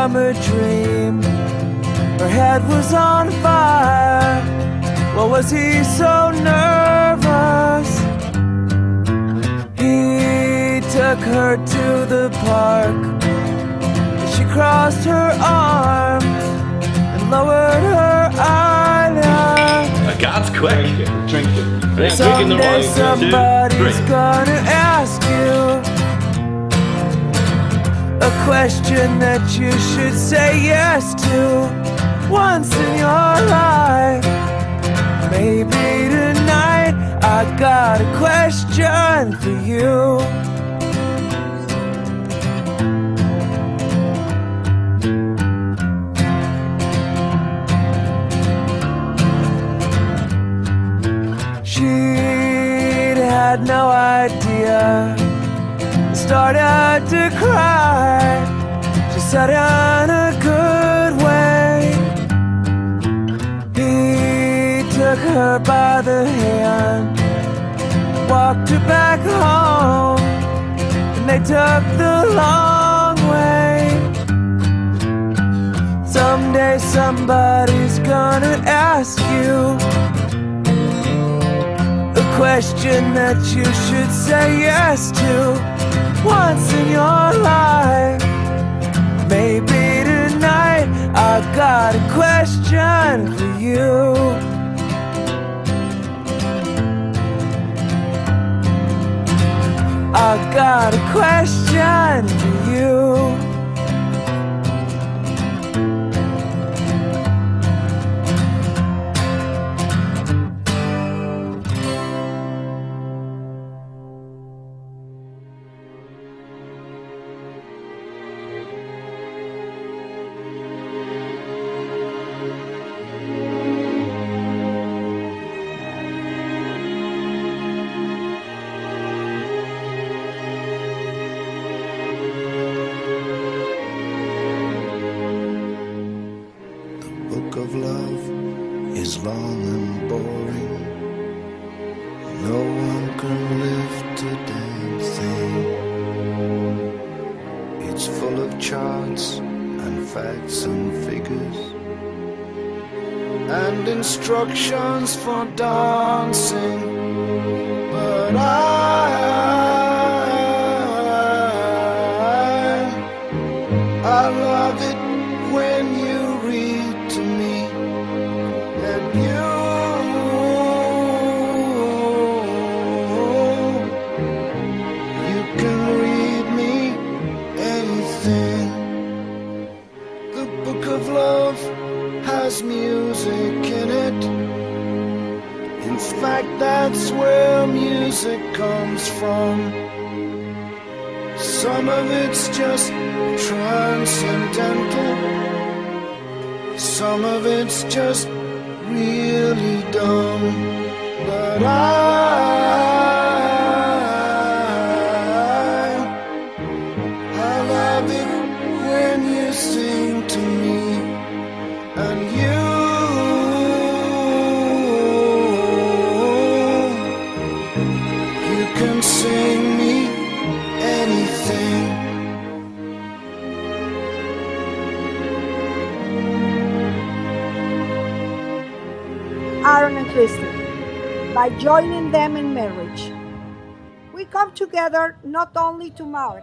from a dream. Her head was on fire. Why was he so nervous? He took her to the park. She crossed her arms and lowered her eyelids. God's quick. Drink it. Someday somebody's gonna ask you a question that you should say yes to once in your life. Maybe tonight I got a question for you. She'd had no idea. Started to cry. She said in a good way. He took her by the hand, walked her back home, and they took the long way. Someday somebody's gonna ask you a question that you should say yes to once in your life. Maybe tonight I got a question for you. I got a question for you. Book of love is long and boring. No one can lift a damn thing. It's full of charts and facts and figures and instructions for dancing. But I love it when you read to me, and you can read me anything. The book of love has music in it. In fact, that's where music comes from. Some of it's just transcendental. Some of it's just really dumb. But I love it when you sing to me, and you can sing me anything. Aaron and Kristen, by joining them in marriage, we come together not only to mark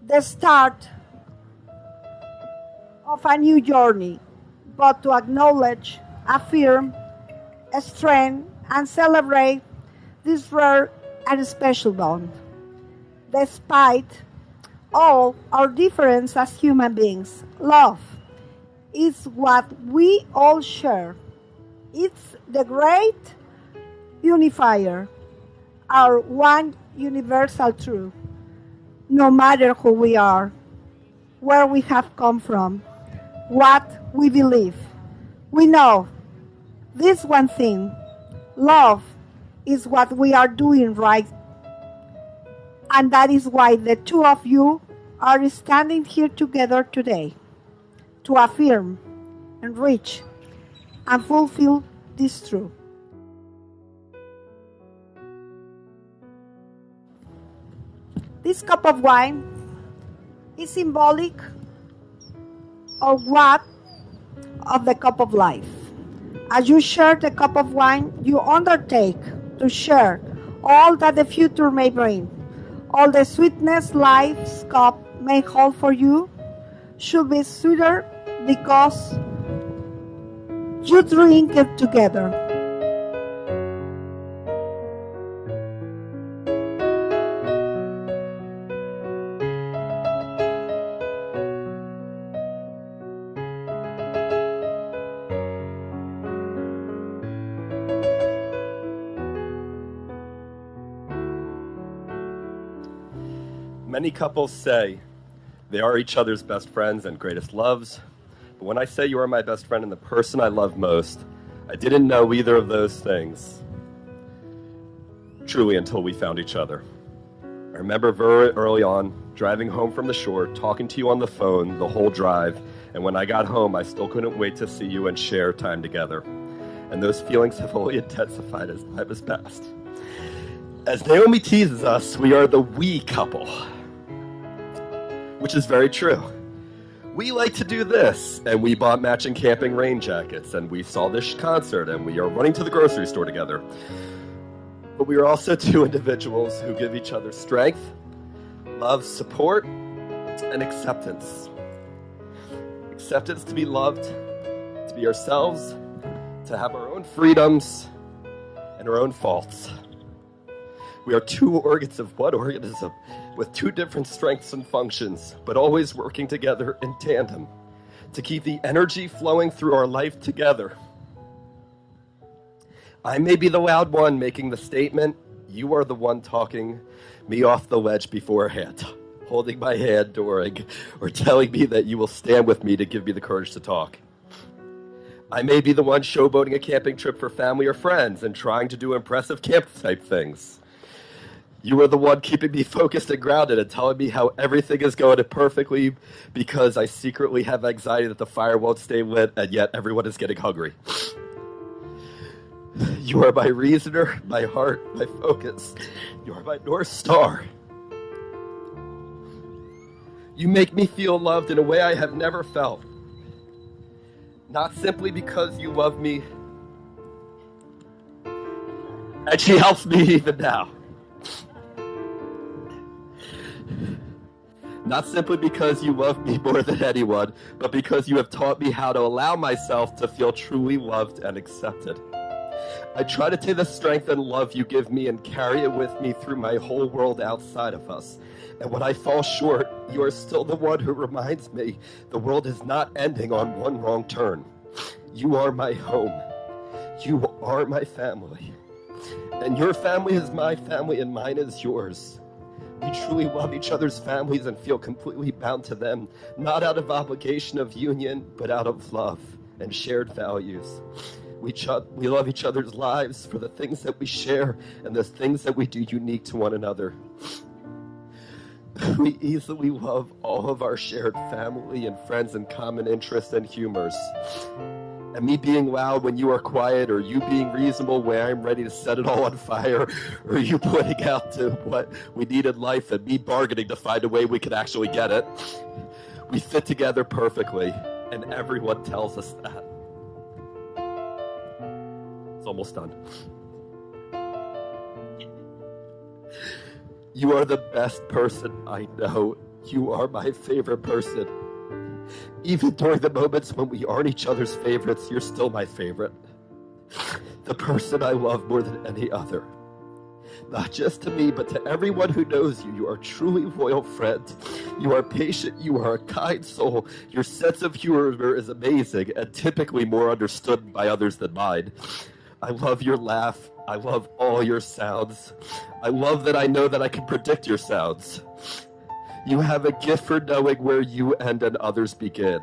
the start of a new journey, but to acknowledge, affirm, strengthen, and celebrate this rare and special bond. Despite all our differences as human beings, love is what we all share. It's the great unifier, our one universal truth. No matter who we are, where we have come from, what we believe, we know this one thing: love is what we are doing right. And that is why the two of you are standing here together today, to affirm, enrich, and fulfill this truth. This cup of wine is symbolic of what? Of the cup of life. As you share the cup of wine, you undertake to share all that the future may bring. All the sweetness life's cup may hold for you should be sweeter because you drink it together. Many couples say they are each other's best friends and greatest loves, but when I say you are my best friend and the person I love most, I didn't know either of those things truly until we found each other. I remember very early on, driving home from the shore, talking to you on the phone the whole drive, and when I got home, I still couldn't wait to see you and share time together. And those feelings have only intensified as time has passed. As Naomi teases us, we are the we couple, which is very true. We like to do this, and we bought matching camping rain jackets, and we saw this concert, and we are running to the grocery store together. But we are also two individuals who give each other strength, love, support, and acceptance. Acceptance to be loved, to be ourselves, to have our own freedoms and our own faults. We are two organs of one organism with two different strengths and functions, but always working together in tandem to keep the energy flowing through our life together. I may be the loud one making the statement. You are the one talking me off the ledge beforehand, holding my hand during, or telling me that you will stand with me to give me the courage to talk. I may be the one showboating a camping trip for family or friends and trying to do impressive camp-type things. You are the one keeping me focused and grounded and telling me how everything is going perfectly because I secretly have anxiety that the fire won't stay lit and yet everyone is getting hungry. You are my reasoner, my heart, my focus. You are my North Star. You make me feel loved in a way I have never felt. Not simply because you love me. And she helps me even now. Not simply because you love me more than anyone, but because you have taught me how to allow myself to feel truly loved and accepted. I try to take the strength and love you give me and carry it with me through my whole world outside of us. And when I fall short, you are still the one who reminds me the world is not ending on one wrong turn. You are my home. You are my family. And your family is my family and mine is yours. We truly love each other's families and feel completely bound to them, not out of obligation of union, but out of love and shared values. We love each other's lives for the things that we share and the things that we do unique to one another. We easily love all of our shared family and friends and common interests and humors. And me being loud when you are quiet, or you being reasonable when I'm ready to set it all on fire, or you pointing out to what we need in life and me bargaining to find a way we could actually get it. We fit together perfectly, and everyone tells us that. It's almost done. You are the best person I know. You are my favorite person. Even during the moments when we aren't each other's favorites, you're still my favorite. The person I love more than any other. Not just to me, but to everyone who knows you. You are a truly loyal friend. You are patient. You are a kind soul. Your sense of humor is amazing and typically more understood by others than mine. I love your laugh. I love all your sounds. I love that I know that I can predict your sounds. You have a gift for knowing where you end and others begin,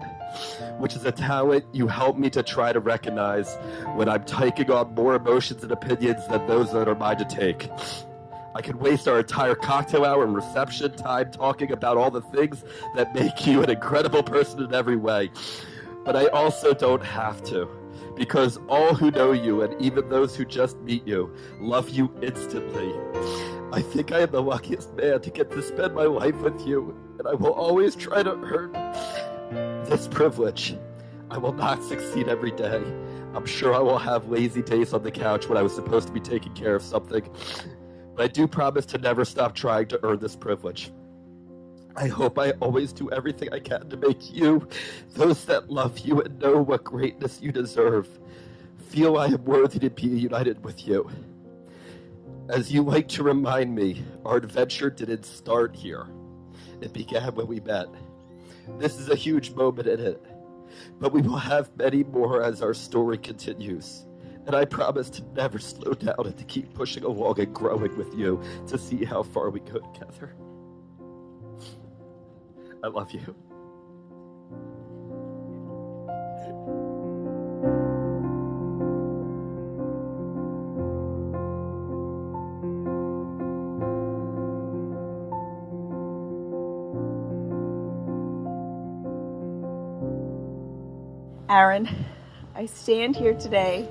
which is a talent you help me to try to recognize when I'm taking on more emotions and opinions than those that are mine to take. I could waste our entire cocktail hour and reception time talking about all the things that make you an incredible person in every way. But I also don't have to, because all who know you, and even those who just meet you, love you instantly. I think I am the luckiest man to get to spend my life with you, and I will always try to earn this privilege. I will not succeed every day. I'm sure I will have lazy days on the couch when I was supposed to be taking care of something. But I do promise to never stop trying to earn this privilege. I hope I always do everything I can to make you, those that love you and know what greatness you deserve, feel I am worthy to be united with you. As you like to remind me, our adventure didn't start here. It began when we met. This is a huge moment in it, but we will have many more as our story continues. And I promise to never slow down and to keep pushing along and growing with you to see how far we go together. I love you. Aaron, I stand here today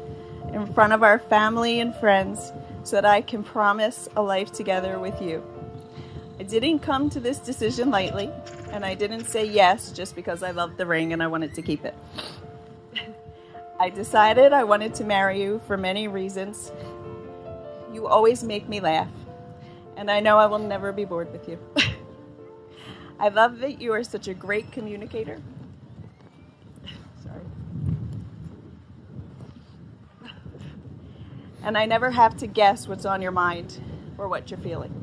in front of our family and friends so that I can promise a life together with you. I didn't come to this decision lightly, and I didn't say yes just because I loved the ring and I wanted to keep it. I decided I wanted to marry you for many reasons. You always make me laugh, and I know I will never be bored with you. I love that you are such a great communicator. Sorry. And I never have to guess what's on your mind or what you're feeling.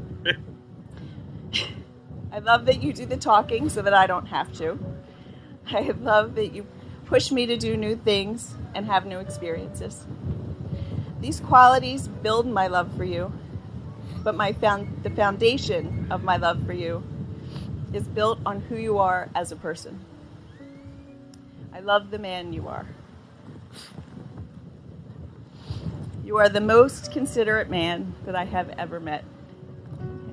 I love that you do the talking so that I don't have to. I love that you push me to do new things and have new experiences. These qualities build my love for you, but the foundation of my love for you is built on who you are as a person. I love the man you are. You are the most considerate man that I have ever met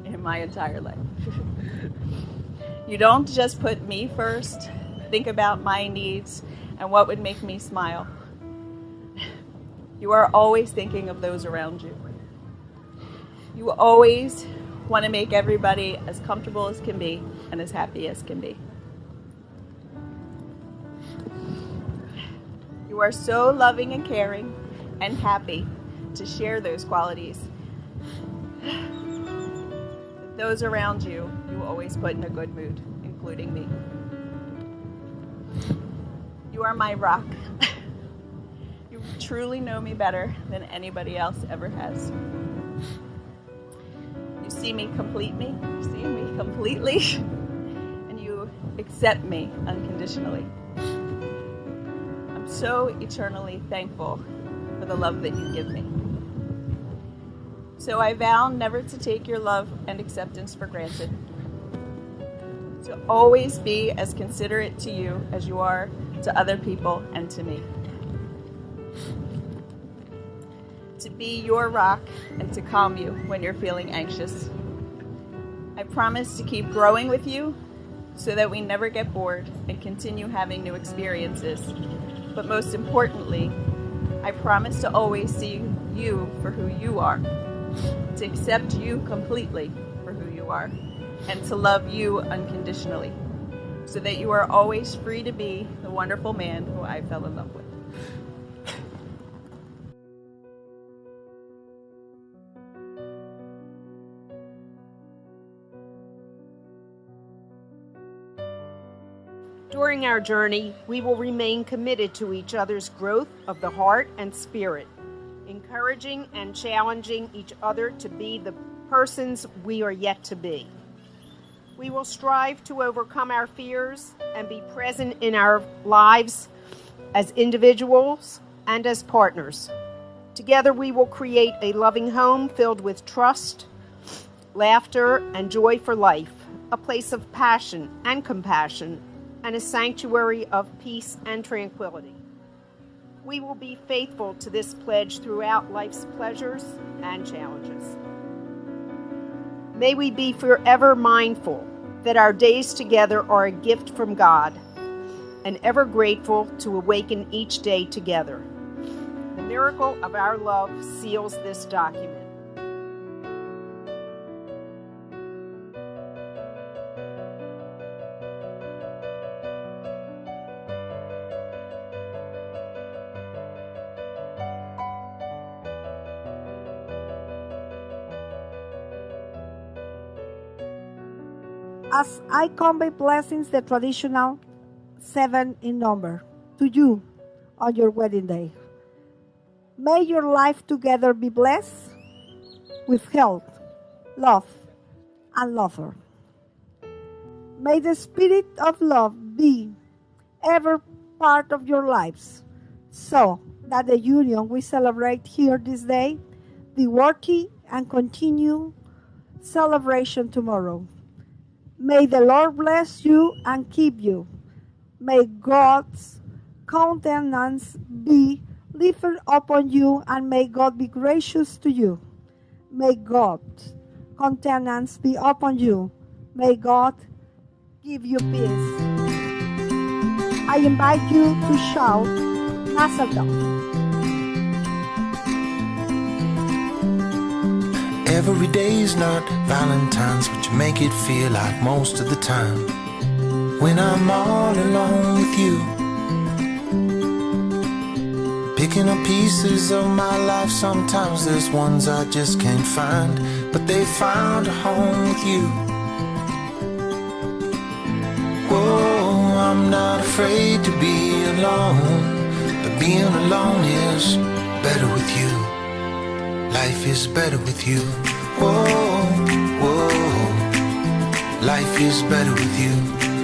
in my entire life. You don't just put me first, think about my needs and what would make me smile. You are always thinking of those around you. You always want to make everybody as comfortable as can be and as happy as can be. You are so loving and caring and happy to share those qualities. Those around you, you always put in a good mood, including me. You are my rock. You truly know me better than anybody else ever has. You see me completely, and you accept me unconditionally. I'm so eternally thankful for the love that you give me. So I vow never to take your love and acceptance for granted. To always be as considerate to you as you are to other people and to me. To be your rock and to calm you when you're feeling anxious. I promise to keep growing with you so that we never get bored and continue having new experiences. But most importantly, I promise to always see you for who you are, to accept you completely for who you are, and to love you unconditionally, so that you are always free to be the wonderful man who I fell in love with. During our journey, we will remain committed to each other's growth of the heart and spirit, encouraging and challenging each other to be the persons we are yet to be. We will strive to overcome our fears and be present in our lives as individuals and as partners. Together we will create a loving home filled with trust, laughter, and joy for life, a place of passion and compassion, and a sanctuary of peace and tranquility. We will be faithful to this pledge throughout life's pleasures and challenges. May we be forever mindful that our days together are a gift from God, and ever grateful to awaken each day together. The miracle of our love seals this document. As I convey blessings, the traditional 7 in number, to you on your wedding day. May your life together be blessed with health, love, and laughter. May the spirit of love be ever part of your lives, so that the union we celebrate here this day be worthy and continue celebration tomorrow. May the Lord bless you and keep you. May God's countenance be lifted upon you, and may God be gracious to you. May God's countenance be upon you. May God give you peace. I invite you to shout Mazel Tov. Every day is not Valentine's, but you make it feel like most of the time. When I'm all alone with you, picking up pieces of my life, sometimes there's ones I just can't find, but they found a home with you. Whoa, I'm not afraid to be alone, but being alone is better with you. Life is better with you. Whoa, whoa. Life is better with you.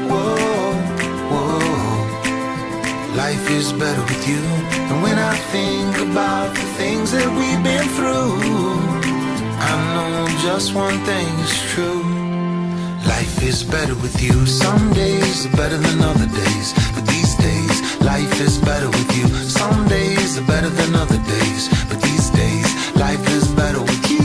Whoa, whoa. Life is better with you. And when I think about the things that we've been through, I know just one thing is true. Life is better with you. Some days are better than other days, but these days, life is better with you. Some days are better than other days, but these days, life is better with you.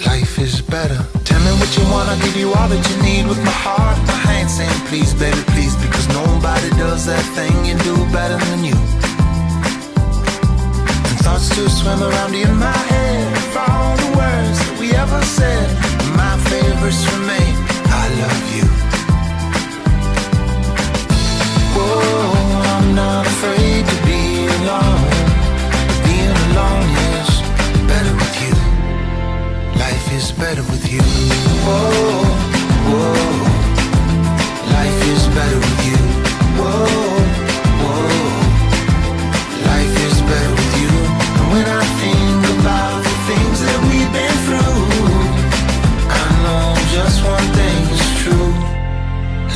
Life is better. Tell me what you want, I'll give you all that you need. With my heart, my hand saying please, baby, please, because nobody does that thing you do better than you. And thoughts to swim around in my head for all the words that we ever said. My favorites remain, I love you. Whoa, I'm not afraid to be alone. Being alone is better with you. Life is better with you. Whoa, whoa. Life is better with you. Whoa, whoa. Life is better with you. And when I think about the things that we've been through, I know just one thing is true.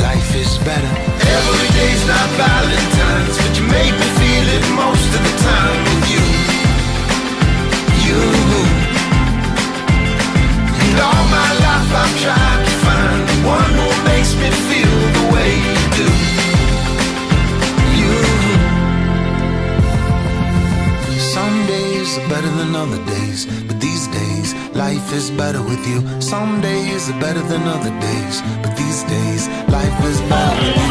Life is better. Every day's not Valentine's, but you make me feel it most of the time with you. You. And all my life I've tried to find the one who makes me feel the way you do. You. Some days are better than other days, but these days, life is better with you. Some days are better than other days, but these days, life is better with you.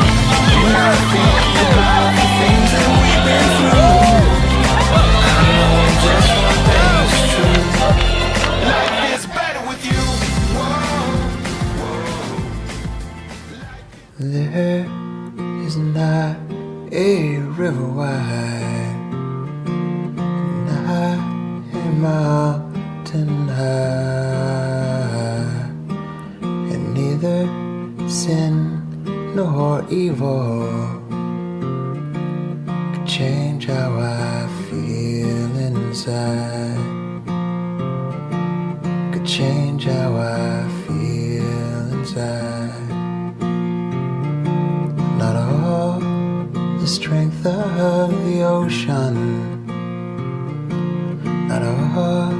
When I think about the things that we've been through, I know just one thing is true. Life is better with you. Whoa, whoa. There is not a river wide, not a mountain high, and neither sin nor evil could change how I feel inside, could change how I feel inside. Not all the strength of the ocean, not all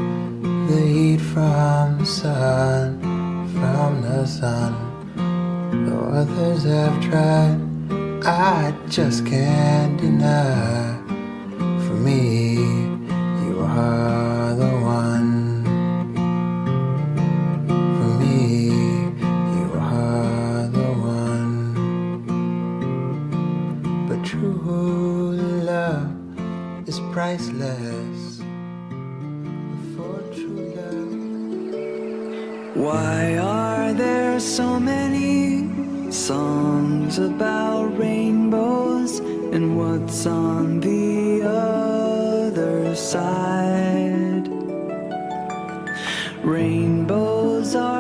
the heat from the sun, though others have tried, I just can't deny. For me, you are the one. For me, you are the one. But true love is priceless. For true love. Why are there so many songs about rainbows, and what's on the other side? Rainbows are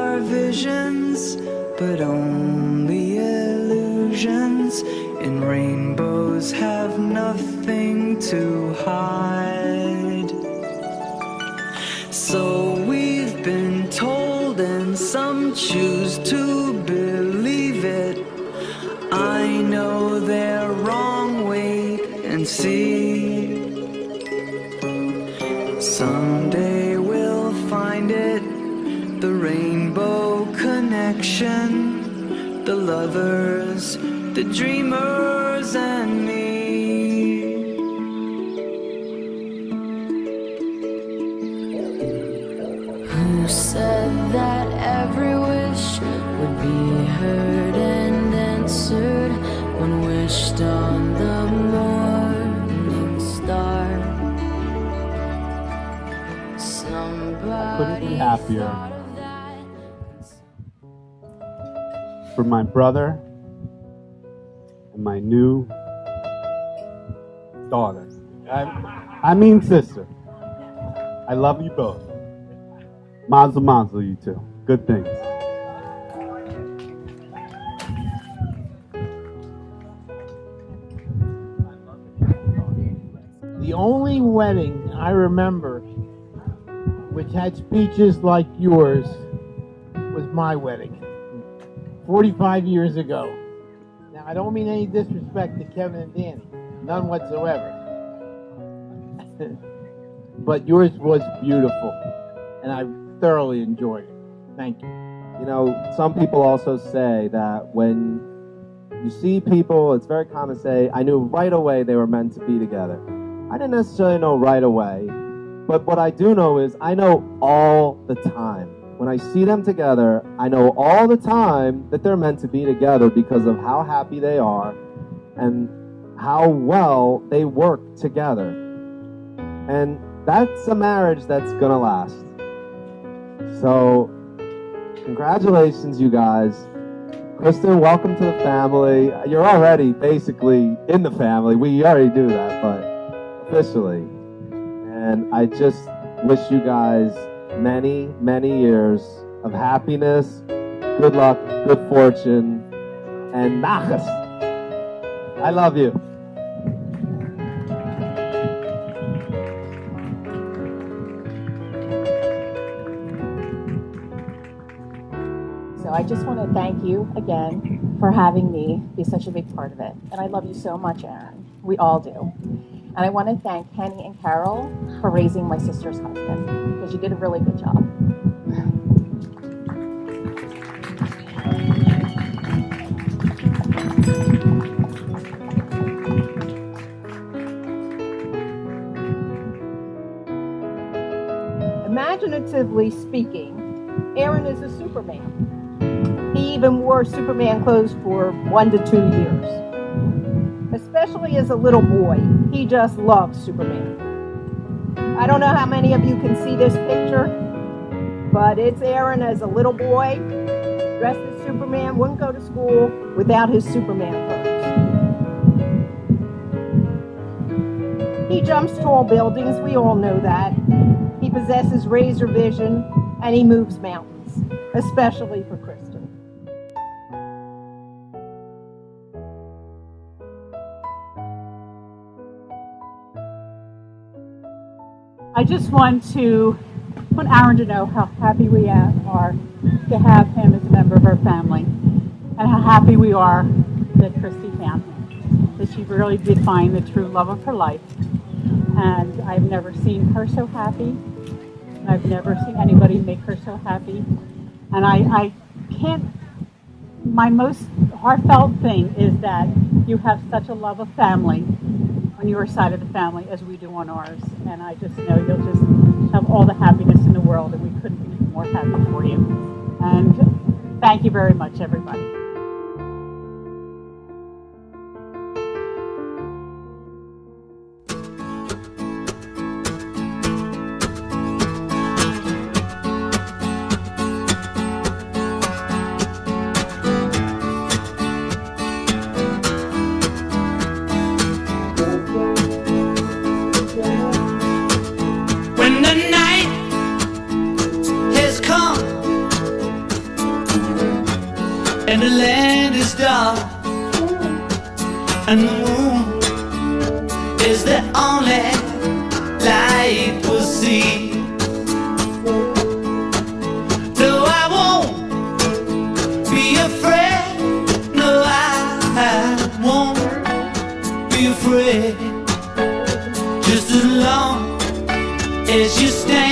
visions, but only illusions. And rainbows have nothing to hide. So we've been told, and some choose to believe it. I know they're wrong, wait and see. Someday we'll find it, the rainbow connection, the lovers, the dreamers, and me. Who said that every wish would be heard and answered when wished on the morning star? Couldn't be happier for my brother and my new daughter. I mean sister. I love you both. Mazel mazel, you two. Good things. The only wedding I remember which had speeches like yours was my wedding 45 years ago. Now, I don't mean any disrespect to Kevin and Danny, none whatsoever. But yours was beautiful, and I thoroughly enjoyed it. Thank you. You know, some people also say that when you see people, it's very common to say, I knew right away they were meant to be together. I didn't necessarily know right away, but what I do know is I know all the time. When I see them together, I know all the time that they're meant to be together because of how happy they are and how well they work together. And that's a marriage that's gonna last. So, congratulations, you guys. Kristen, welcome to the family. You're already basically in the family. We already do that, but officially. And I just wish you guys many, many years of happiness, good luck, good fortune, and nachas. I love you. So I just want to thank you again for having me be such a big part of it. And I love you so much, Aaron. We all do. And I want to thank Kenny and Carol for raising my sister's husband, because you did a really good job. Imaginatively speaking, Aaron is a Superman. He even wore Superman clothes for 1 to 2 years. Especially as a little boy, he just loves Superman. I don't know how many of you can see this picture, but it's Aaron as a little boy, dressed as Superman, wouldn't go to school without his Superman clothes. He jumps tall buildings, we all know that. He possesses razor vision, and he moves mountains, especially for Kristen. I just want Aaron to know how happy we are to have him as a member of our family, and how happy we are that Christy found him, that she really did find the true love of her life. And I've never seen her so happy. I've never seen anybody make her so happy. And I can't, my most heartfelt thing is that you have such a love of family on your side of the family as we do on ours. And I just know you'll just have all the happiness in the world, and we couldn't be more happy for you. And thank you very much, everybody. When the night has come and the moon is the only light we'll see. No, I won't be afraid. No, I won't be afraid. Just as long as you stand